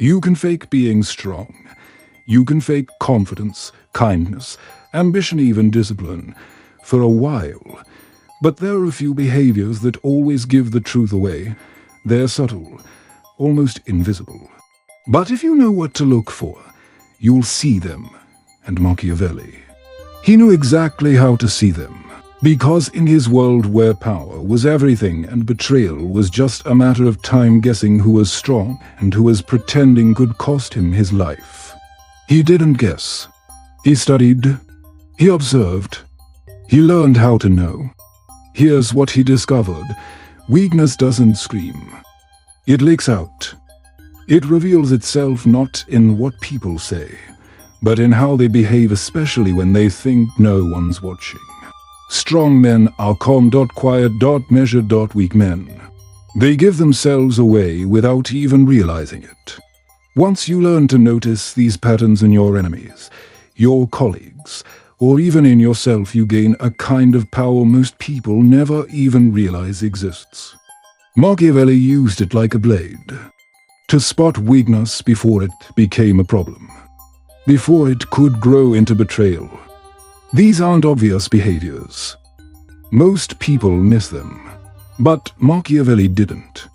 You can fake being strong. You can fake confidence, kindness, ambition, even discipline, for a while. But there are a few behaviors that always give the truth away. They're subtle, almost invisible. But if you know what to look for, you'll see them. And Machiavelli, he knew exactly how to see them. Because in his world where power was everything and betrayal was just a matter of time, guessing who was strong and who was pretending could cost him his life. He didn't guess. He studied. He observed. He learned how to know. Here's what he discovered. Weakness doesn't scream. It leaks out. It reveals itself not in what people say, but in how they behave, especially when they think no one's watching. Strong men are calm, quiet, measured, weak men. They give themselves away without even realizing it. Once you learn to notice these patterns in your enemies, your colleagues, or even in yourself, you gain a kind of power most people never even realize exists. Machiavelli used it like a blade, to spot weakness before it became a problem, before it could grow into betrayal. These aren't obvious behaviors. Most people miss them. But Machiavelli didn't.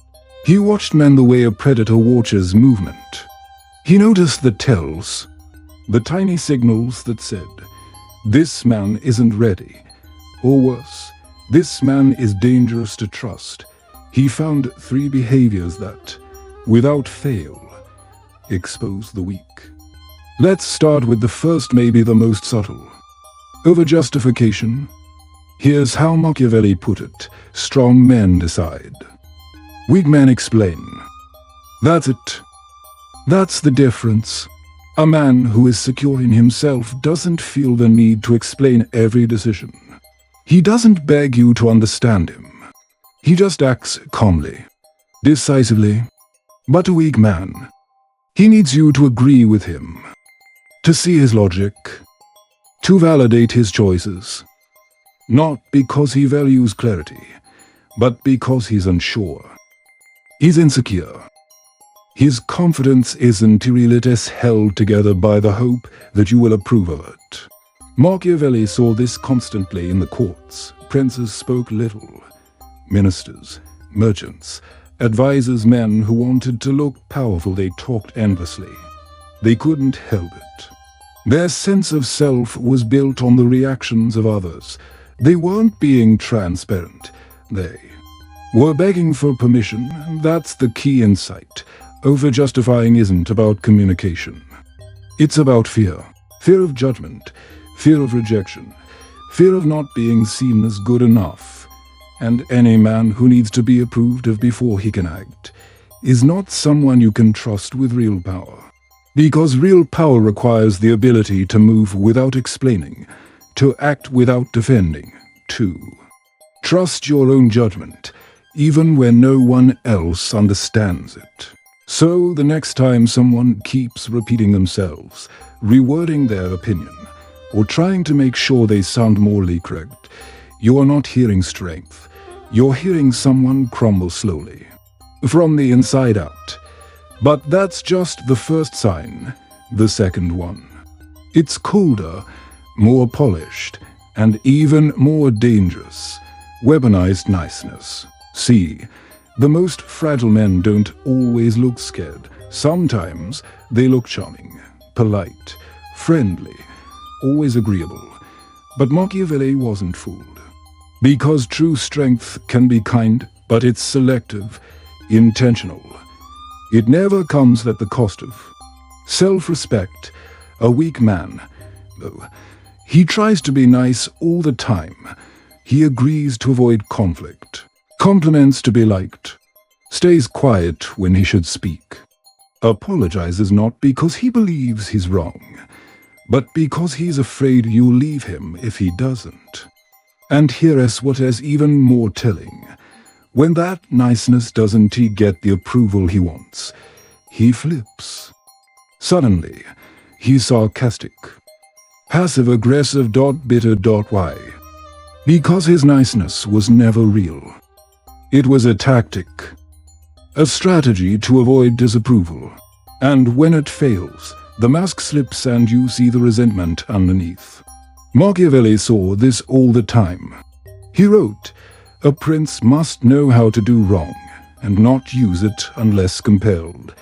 He watched men the way a predator watches movement. He noticed the tells, the tiny signals that said, "This man isn't ready," or worse, "This man is dangerous to trust." He found 3 behaviors that, without fail, expose the weak. Let's start with the first, maybe the most subtle. Overjustification. Here's how Machiavelli put it: strong men decide. Weak men explain. That's it. That's the difference. A man who is secure in himself doesn't feel the need to explain every decision. He doesn't beg you to understand him. He just acts calmly, decisively. But a weak man, he needs you to agree with him, to see his logic, to validate his choices. Not because he values clarity, but because he's unsure. He's insecure. His confidence isn't real, it is held together by the hope that you will approve of it. Machiavelli saw this constantly in the courts. Princes spoke little. Ministers, merchants, advisors, men who wanted to look powerful, they talked endlessly. They couldn't help it. Their sense of self was built on the reactions of others. They weren't being transparent. They were begging for permission, and that's the key insight. Over-justifying isn't about communication. It's about fear. Fear of judgment, fear of rejection, fear of not being seen as good enough. And any man who needs to be approved of before he can act is not someone you can trust with real power. Because real power requires the ability to move without explaining, to act without defending, to trust your own judgment, even when no one else understands it. So the next time someone keeps repeating themselves, rewording their opinion, or trying to make sure they sound morally correct, you are not hearing strength. You're hearing someone crumble slowly, from the inside out. But that's just the first sign. The second one. It's colder, more polished, and even more dangerous. Weaponized niceness. See, the most fragile men don't always look scared. Sometimes they look charming, polite, friendly, always agreeable. But Machiavelli wasn't fooled. Because true strength can be kind, but it's selective, intentional. It never comes at the cost of self-respect. A weak man, though, he tries to be nice all the time. He agrees to avoid conflict, compliments to be liked, stays quiet when he should speak, apologizes not because he believes he's wrong, but because he's afraid you'll leave him if he doesn't. And here is what is even more telling. When that niceness doesn't get the approval he wants, he flips. Suddenly, he's sarcastic, passive-aggressive, bitter, why? Because his niceness was never real. It was a tactic, a strategy to avoid disapproval. And when it fails, the mask slips and you see the resentment underneath. Machiavelli saw this all the time. He wrote, "A prince must know how to do wrong, and not use it unless compelled.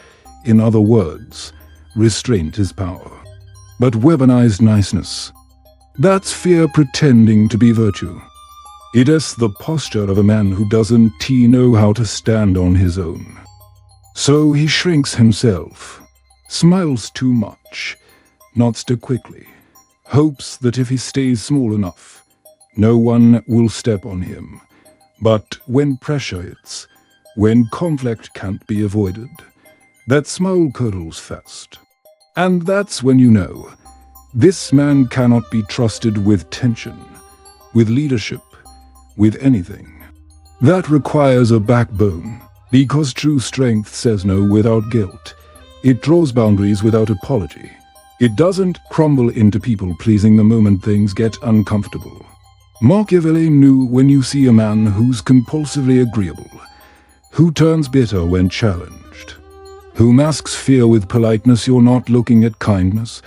In other words, restraint is power. But weaponized niceness, that's fear pretending to be virtue. It is the posture of a man who doesn't know how to stand on his own. So he shrinks himself, smiles too much, nods too quickly, hopes that if he stays small enough, no one will step on him. But when pressure hits, when conflict can't be avoided, that smile curdles fast. And that's when you know, this man cannot be trusted with tension, with leadership, with anything. That requires a backbone, because true strength says no without guilt. It draws boundaries without apology. It doesn't crumble into people pleasing the moment things get uncomfortable. Machiavelli knew when you see a man who's compulsively agreeable, who turns bitter when challenged, who masks fear with politeness. You're not looking at kindness,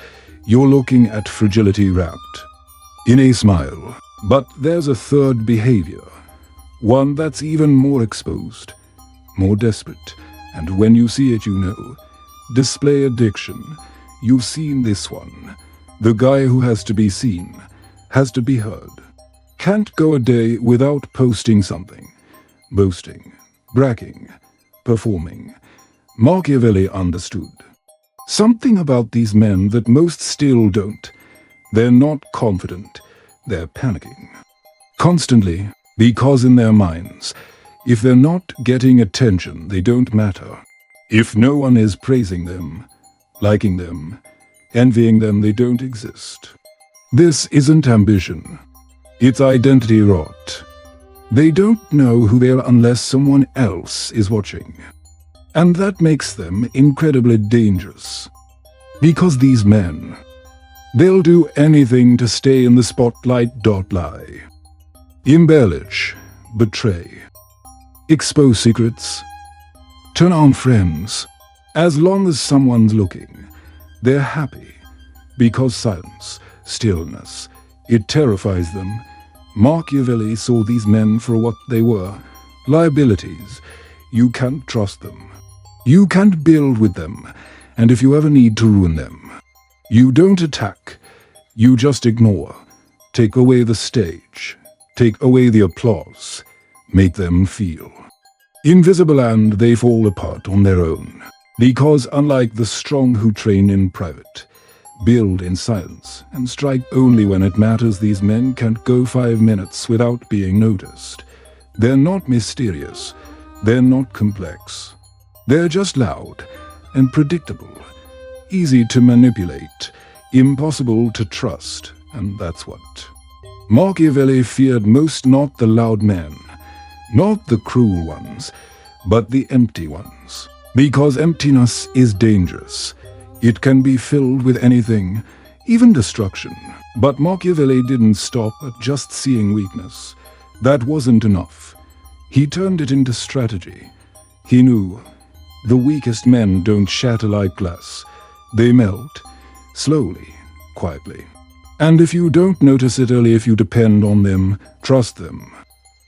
you're looking at fragility wrapped in a smile. But there's a third behavior, one that's even more exposed, more desperate, and when you see it you know. Display addiction. You've seen this one. The guy who has to be seen, has to be heard. Can't go a day without posting something, boasting, bragging, performing. Machiavelli understood something about these men that most still don't. They're not confident. They're panicking constantly, because in their minds, if they're not getting attention, they don't matter. If no one is praising them, liking them, envying them, they don't exist. This isn't ambition. It's identity rot. They don't know who they are unless someone else is watching. And that makes them incredibly dangerous. Because these men, they'll do anything to stay in the spotlight. Lie, embellish, betray, expose secrets, turn on friends. As long as someone's looking, they're happy. Because silence, stillness, it terrifies them. Machiavelli saw these men for what they were, liabilities. You can't trust them. You can't build with them, and if you ever need to ruin them, you don't attack, you just ignore. Take away the stage, take away the applause, make them feel invisible, and they fall apart on their own. Because unlike the strong who train in private, build in silence, and strike only when it matters, these men can't go 5 minutes without being noticed. They're not mysterious, they're not complex. They're just loud and predictable, easy to manipulate, impossible to trust, and that's what Machiavelli feared most. Not the loud men, not the cruel ones, but the empty ones. Because emptiness is dangerous. It can be filled with anything, even destruction. But Machiavelli didn't stop at just seeing weakness. That wasn't enough. He turned it into strategy. He knew the weakest men don't shatter like glass. They melt, slowly, quietly. And if you don't notice it early, if you depend on them, trust them,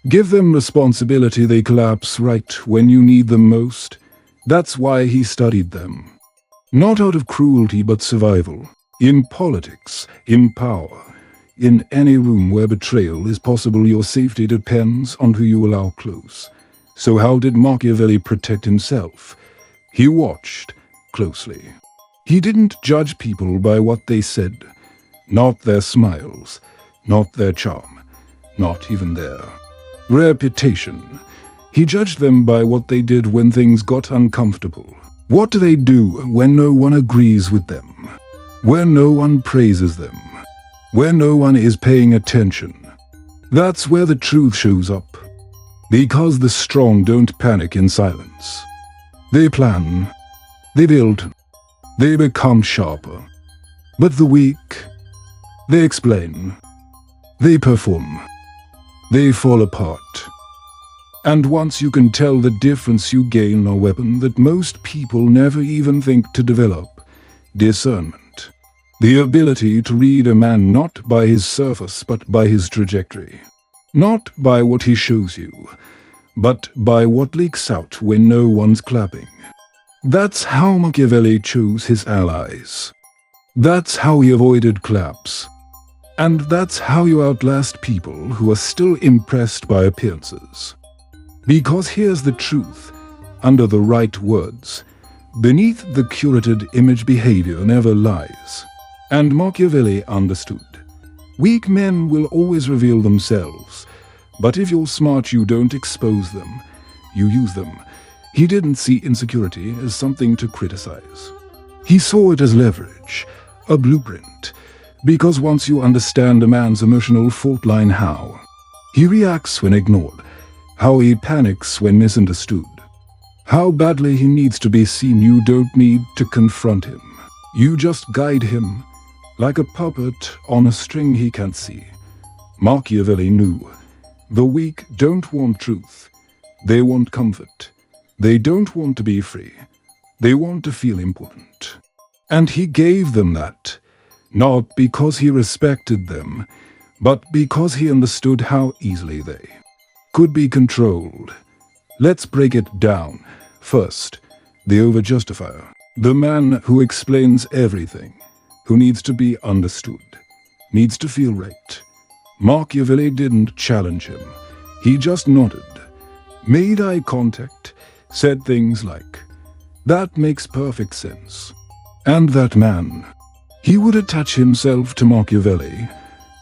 give them responsibility, they collapse right when you need them most. That's why he studied them. Not out of cruelty, but survival. In politics, in power, in any room where betrayal is possible, your safety depends on who you allow close. So how did Machiavelli protect himself? He watched closely. He didn't judge people by what they said, not their smiles, not their charm, not even their reputation. He judged them by what they did when things got uncomfortable. What do they do when no one agrees with them? When no one praises them? When no one is paying attention? That's where the truth shows up. Because the strong don't panic in silence. They plan, they build, they become sharper. But the weak, they explain, they perform, they fall apart. And once you can tell the difference, you gain a weapon that most people never even think to develop: discernment. The ability to read a man not by his surface but by his trajectory. Not by what he shows you, but by what leaks out when no one's clapping. That's how Machiavelli chose his allies. That's how he avoided claps. And that's how you outlast people who are still impressed by appearances. Because here's the truth: under the right words, beneath the curated image, behavior never lies. And Machiavelli understood. Weak men will always reveal themselves, but if you're smart, you don't expose them, you use them. He didn't see insecurity as something to criticize. He saw it as leverage, a blueprint, because once you understand a man's emotional fault line, how he reacts when ignored, how he panics when misunderstood, how badly he needs to be seen, you don't need to confront him. You just guide him, like a puppet on a string he can't see. Machiavelli knew the weak don't want truth, they want comfort. They don't want to be free, they want to feel important. And he gave them that, not because he respected them, but because he understood how easily they could be controlled. Let's break it down. First, the overjustifier, the man who explains everything, who needs to be understood, needs to feel right. Machiavelli didn't challenge him. He just nodded, made eye contact, said things like, "That makes perfect sense." And that man, he would attach himself to Machiavelli,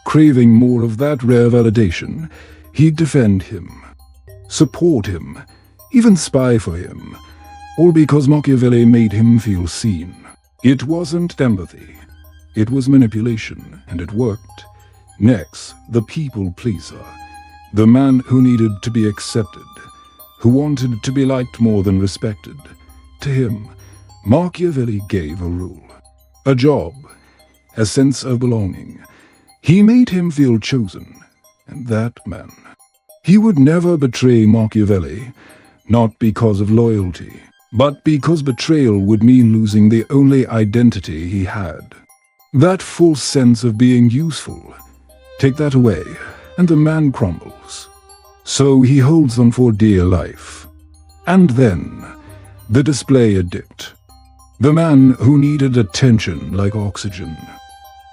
craving more of that rare validation. He'd defend him, support him, even spy for him, all because Machiavelli made him feel seen. It wasn't empathy, it was manipulation, and it worked. Next, the people pleaser, the man who needed to be accepted, who wanted to be liked more than respected. To him, Machiavelli gave a rule, a job, a sense of belonging. He made him feel chosen, and that man. He would never betray Machiavelli, not because of loyalty, but because betrayal would mean losing the only identity he had. That false sense of being useful. Take that away, and the man crumbles. So he holds on for dear life. And then, the display addict. The man who needed attention like oxygen.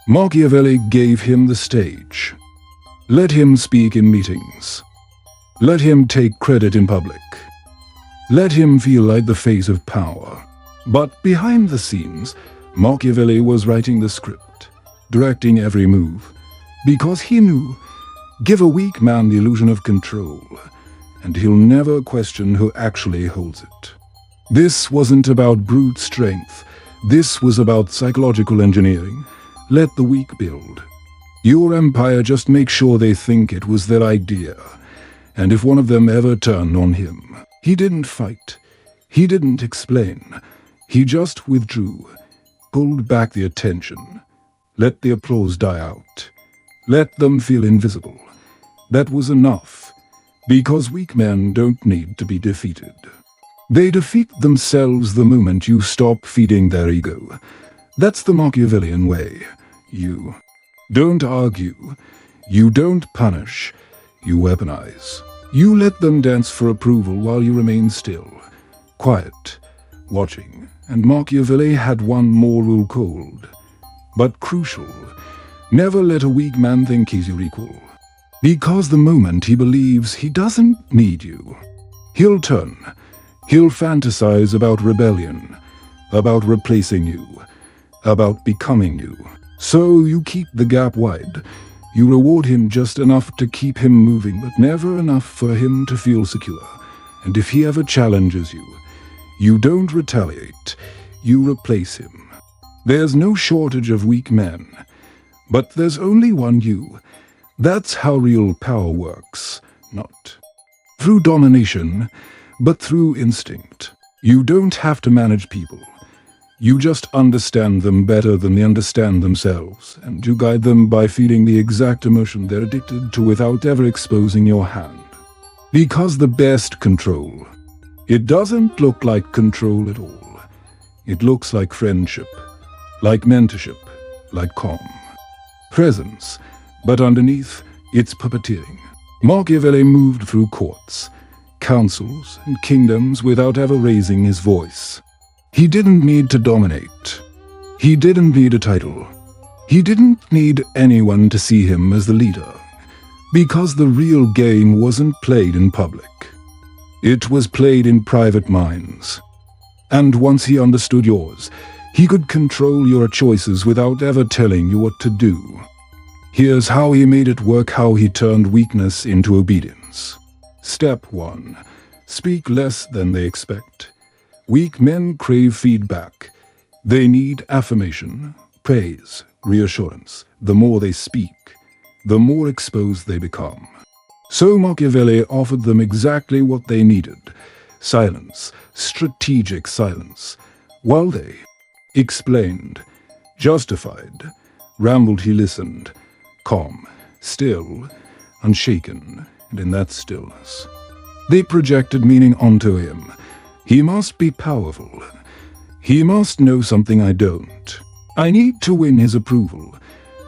Machiavelli gave him the stage. Let him speak in meetings. Let him take credit in public. Let him feel like the face of power. But behind the scenes, Machiavelli was writing the script, directing every move, because he knew, give a weak man the illusion of control, and he'll never question who actually holds it. This wasn't about brute strength. This was about psychological engineering. Let the weak build. Your empire, just make sure they think it was their idea. And if one of them ever turned on him, he didn't fight. He didn't explain. He just withdrew, pulled back the attention, let the applause die out. Let them feel invisible. That was enough, because weak men don't need to be defeated. They defeat themselves the moment you stop feeding their ego. That's the Machiavellian way. You don't argue. You don't punish. You weaponize. You let them dance for approval while you remain still, quiet, watching. And Machiavelli had one more rule called, but crucial: never let a weak man think he's your equal. Because the moment he believes he doesn't need you, he'll turn. He'll fantasize about rebellion, about replacing you, about becoming you. So you keep the gap wide. You reward him just enough to keep him moving, but never enough for him to feel secure. And if he ever challenges you, you don't retaliate, you replace him. There's no shortage of weak men, but there's only one you. That's how real power works, not through domination, but through instinct. You don't have to manage people. You just understand them better than they understand themselves, and you guide them by feeling the exact emotion they're addicted to without ever exposing your hand. Because the best control, it doesn't look like control at all. It looks like friendship, like mentorship, like calm. Presence, but underneath, it's puppeteering. Machiavelli moved through courts, councils, and kingdoms without ever raising his voice. He didn't need to dominate. He didn't need a title. He didn't need anyone to see him as the leader, because the real game wasn't played in public. It was played in private minds. And once he understood yours, he could control your choices without ever telling you what to do. Here's how he made it work, how he turned weakness into obedience. Step 1. Speak less than they expect. Weak men crave feedback. They need affirmation, praise, reassurance. The more they speak, the more exposed they become. So Machiavelli offered them exactly what they needed: silence, strategic silence. While they explained, justified, rambled, he listened, calm, still, unshaken, and in that stillness, they projected meaning onto him. He must be powerful. He must know something I don't. I need to win his approval.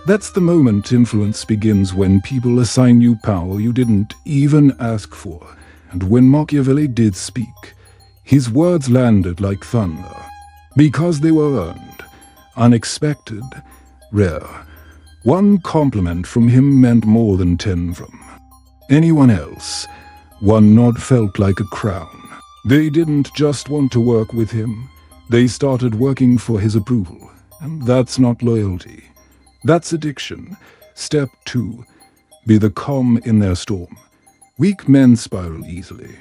That's the moment influence begins, when people assign you power you didn't even ask for. And when Machiavelli did speak, his words landed like thunder, because they were earned, unexpected, rare. One compliment from him meant more than 10 from anyone else. One nod felt like a crown. They didn't just want to work with him. They started working for his approval. And that's not loyalty. That's addiction. Step 2. Be the calm in their storm. Weak men spiral easily.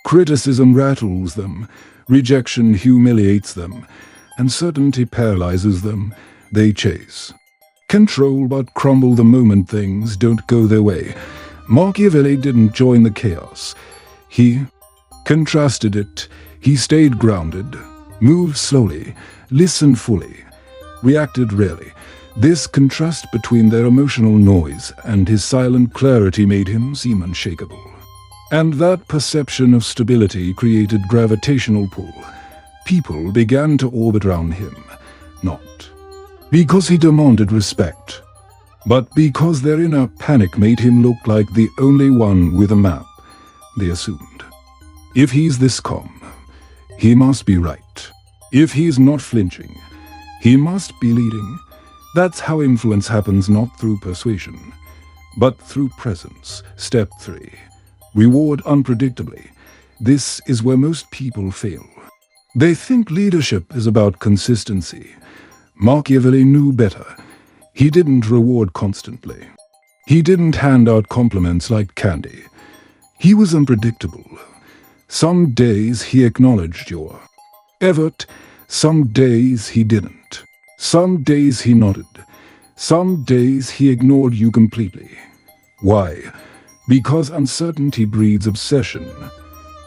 Criticism rattles them. Rejection humiliates them. Uncertainty paralyzes them. They chase. Control but crumble the moment things don't go their way. Machiavelli didn't join the chaos. He contrasted it. He stayed grounded, moved slowly, listened fully, reacted rarely. This contrast between their emotional noise and his silent clarity made him seem unshakable. And that perception of stability created gravitational pull. People began to orbit around him, not because he demanded respect, but because their inner panic made him look like the only one with a map. They assumed, if he's this calm, he must be right. If he's not flinching, he must be leading. That's how influence happens, not through persuasion, but through presence. Step 3. Reward unpredictably. This is where most people fail. They think leadership is about consistency. Machiavelli knew better. He didn't reward constantly. He didn't hand out compliments like candy. He was unpredictable. Some days he acknowledged your effort. Some days he didn't. Some days he nodded. Some days he ignored you completely. Why? Because uncertainty breeds obsession.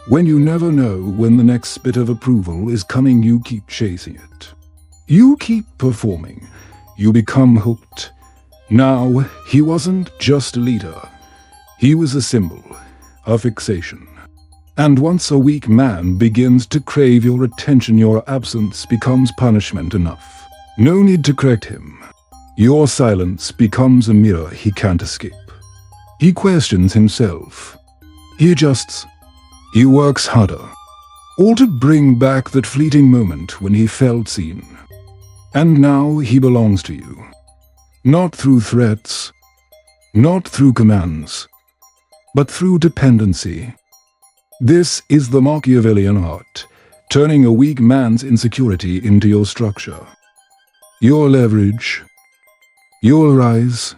When you never know when the next bit of approval is coming, you keep chasing it. You keep performing. You become hooked. Now, he wasn't just a leader. He was a symbol, a fixation. And once a weak man begins to crave your attention, your absence becomes punishment enough. No need to correct him. Your silence becomes a mirror he can't escape. He questions himself. He adjusts. He works harder. All to bring back that fleeting moment when he felt seen. And now he belongs to you. Not through threats, not through commands, but through dependency. This is the Machiavellian art, turning a weak man's insecurity into your structure, your leverage, your rise,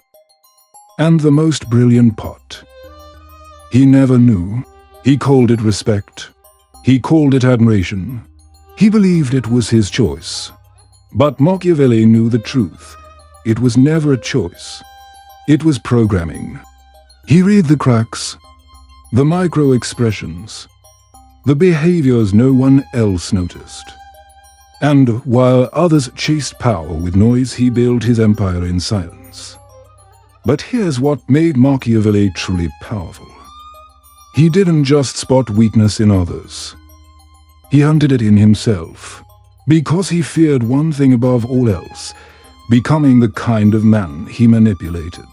and the most brilliant part. He never knew. He called it respect. He called it admiration. He believed it was his choice. But Machiavelli knew the truth. It was never a choice. It was programming. He read the cracks, the micro-expressions, the behaviors no one else noticed. And while others chased power with noise, he built his empire in silence. But here's what made Machiavelli truly powerful. He didn't just spot weakness in others. He hunted it in himself, because he feared one thing above all else: becoming the kind of man he manipulated.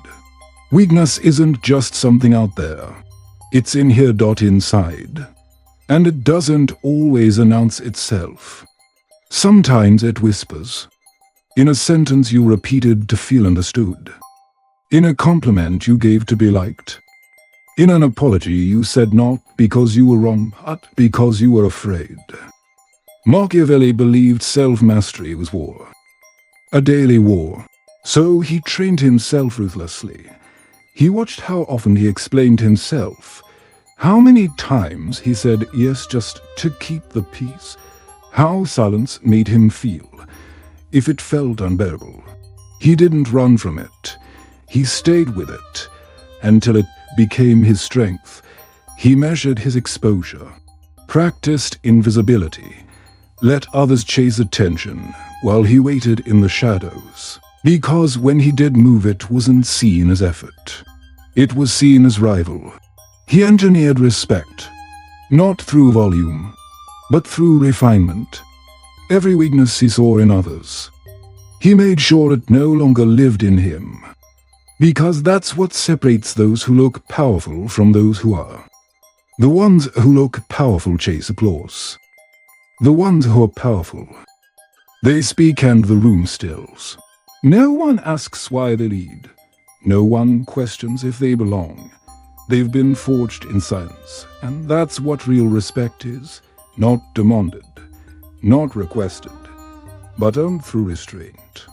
Weakness isn't just something out there. It's in here, inside. And it doesn't always announce itself. Sometimes it whispers. In a sentence you repeated to feel understood. In a compliment you gave to be liked. In an apology you said not because you were wrong, but because you were afraid. Machiavelli believed self-mastery was war. A daily war. So he trained himself ruthlessly. He watched how often he explained himself. How many times he said yes just to keep the peace. How silence made him feel, if it felt unbearable. He didn't run from it. He stayed with it, until it became his strength. He measured his exposure, practiced invisibility, let others chase attention while he waited in the shadows. Because when he did move, it wasn't seen as effort. It was seen as rival. He engineered respect, not through volume, but through refinement. Every weakness he saw in others, he made sure it no longer lived in him. Because that's what separates those who look powerful from those who are. The ones who look powerful chase applause. The ones who are powerful, they speak and the room stills. No one asks why they lead. No one questions if they belong. They've been forged in silence, and that's what real respect is. Not demanded, not requested, but earned through restraint,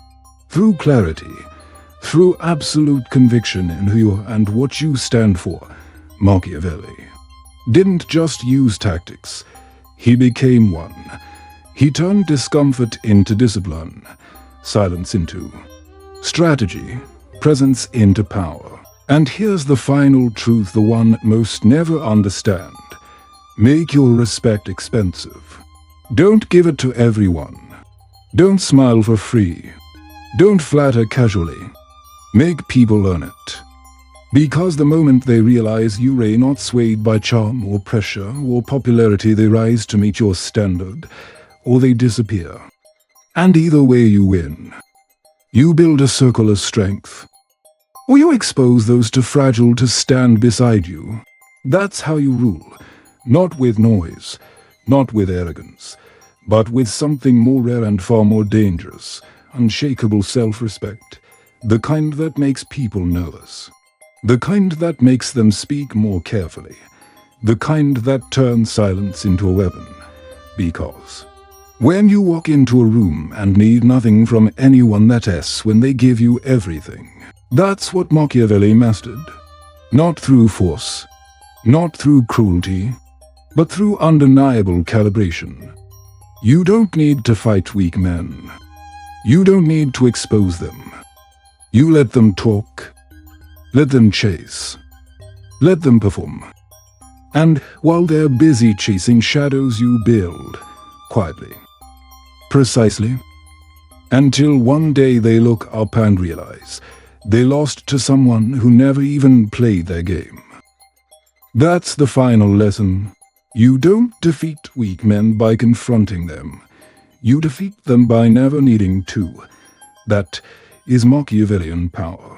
through clarity, through absolute conviction in who you are and what you stand for. Machiavelli didn't just use tactics, he became one. He turned discomfort into discipline, silence into strategy, presence into power. And here's the final truth, the one most never understand. Make your respect expensive. Don't give it to everyone. Don't smile for free. Don't flatter casually. Make people earn it. Because the moment they realize you are not swayed by charm or pressure or popularity, they rise to meet your standard, or they disappear. And either way you win. You build a circle of strength, or you expose those too fragile to stand beside you. That's how you rule. Not with noise, not with arrogance, but with something more rare and far more dangerous: unshakable self-respect. The kind that makes people nervous. The kind that makes them speak more carefully. The kind that turns silence into a weapon. Because when you walk into a room and need nothing from anyone, that's when they give you everything. That's what Machiavelli mastered. Not through force, not through cruelty, but through undeniable calibration. You don't need to fight weak men. You don't need to expose them. You let them talk. Let them chase. Let them perform. And while they're busy chasing shadows, you build, quietly, precisely, until one day they look up and realize they lost to someone who never even played their game. That's the final lesson. You don't defeat weak men by confronting them. You defeat them by never needing to. That is Machiavellian power.